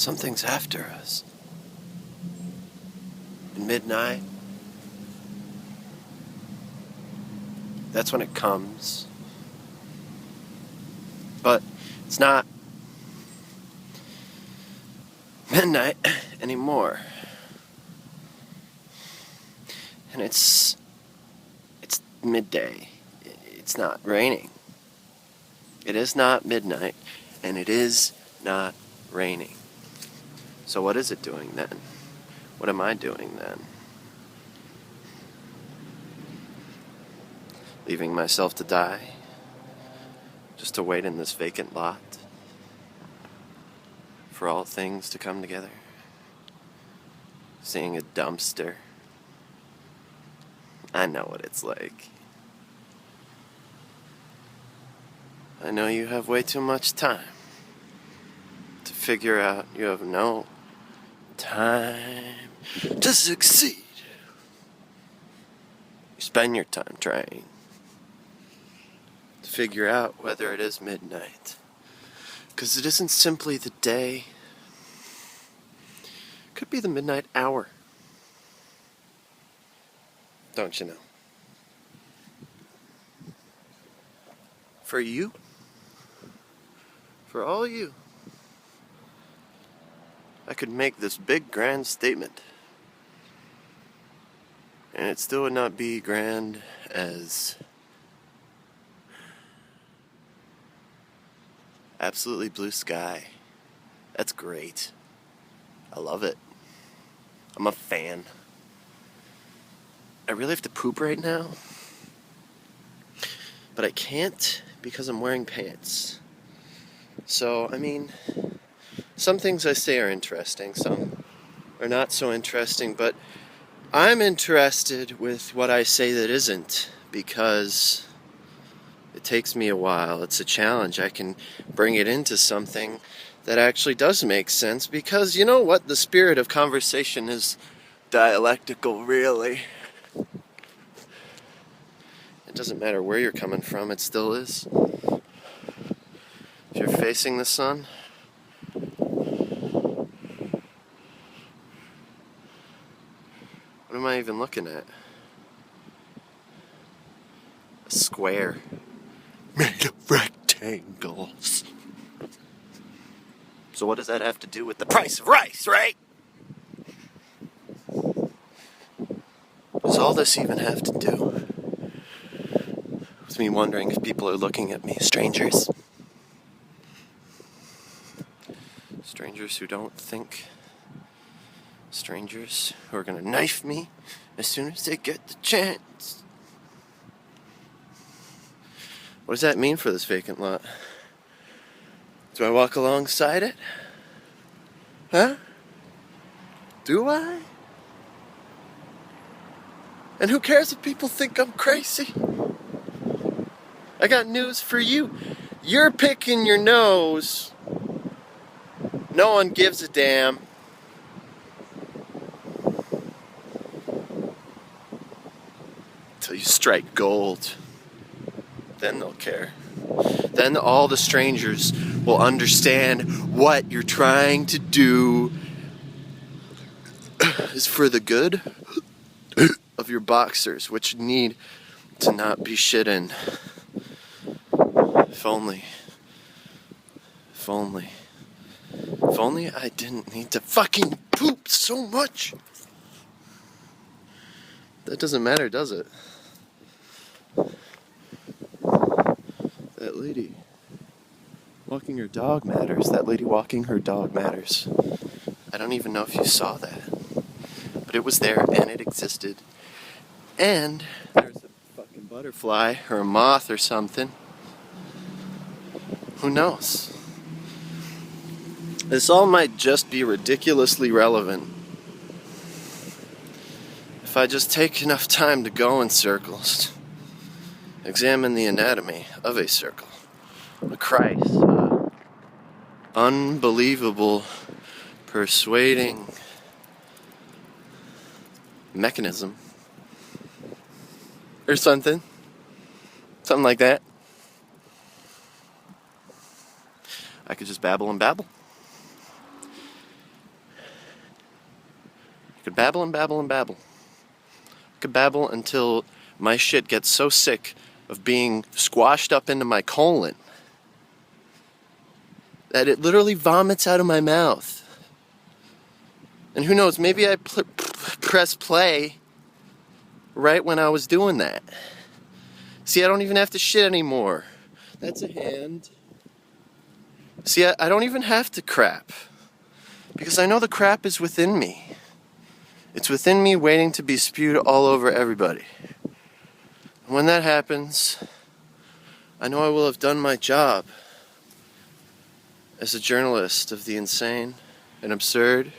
Something's after us. And midnight, that's when it comes. But it's not midnight anymore. And it's midday. It's not raining. It is not midnight, and it is not raining. So what is it doing then? What am I doing then? Leaving myself to die? Just to wait in this vacant lot? For all things to come together? Seeing a dumpster? I know what it's like. I know you have way too much time to figure out you have no time to succeed. You spend your time trying to figure out whether it is midnight. Because it isn't simply the day. It could be the midnight hour. Don't you know? For you, for all you, I could make this big grand statement, and it still would not be grand as absolutely blue sky. That's great. I love it. I'm a fan. I really have to poop right now, but I can't because I'm wearing pants. So, I mean, some things I say are interesting, some are not so interesting, but I'm interested with what I say that isn't, because it takes me a while. It's a challenge. I can bring it into something that actually does make sense, because you know what? The spirit of conversation is dialectical, really. It doesn't matter where you're coming from, it still is. If you're facing the sun, what am I even looking at? A square made of rectangles. So what does that have to do with the price of rice, right? What does all this even have to do with me wondering if people are looking at me? Strangers. Strangers who don't think. Strangers who are going to knife me as soon as they get the chance. What does that mean for this vacant lot? Do I walk alongside it? Huh? Do I? And who cares if people think I'm crazy? I got news for you. You're picking your nose. No one gives a damn. Till you strike gold. Then they'll care. Then all the strangers will understand what you're trying to do is for the good of your boxers, which need to not be shit in. If only I didn't need to fucking poop so much. That doesn't matter, does it? That lady walking her dog matters. That lady walking her dog matters. I don't even know if you saw that. But it was there, and it existed. And there's a fucking butterfly, or a moth, or something. Who knows? This all might just be ridiculously relevant if I just take enough time to go in circles, examine the anatomy of a circle. A Christ, unbelievable, persuading mechanism, or something like that. I could just babble and babble. could babble and babble and babble. I could babble until my shit gets so sick of being squashed up into my colon that it literally vomits out of my mouth. And who knows, maybe I press play right when I was doing that. See, I don't even have to shit anymore. That's a hand. See, I don't even have to crap. Because I know the crap is within me. It's within me waiting to be spewed all over everybody. And when that happens, I know I will have done my job as a journalist of the insane and absurd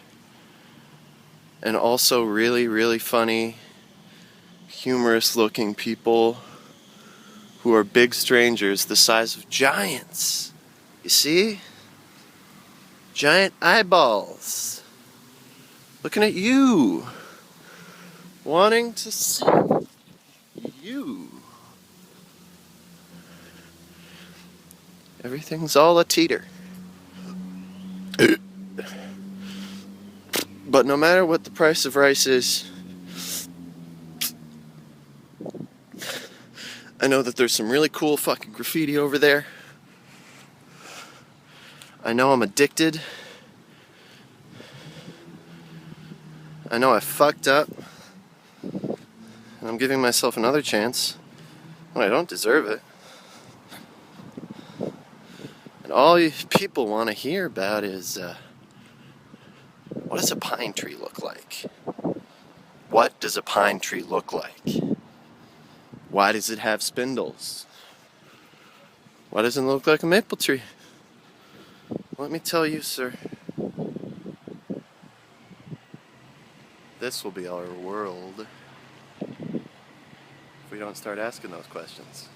and also really, really funny, humorous looking people who are big strangers the size of giants. You see? Giant eyeballs. Looking at you. Wanting to see you. Everything's all a teeter. But no matter what the price of rice is, I know that there's some really cool fucking graffiti over there. I know I'm addicted. I know I fucked up. And I'm giving myself another chance when I don't deserve it. And all you people want to hear about is, what does a pine tree look like? What does a pine tree look like? Why does it have spindles? Why doesn't it look like a maple tree? Let me tell you, sir. This will be our world if we don't start asking those questions.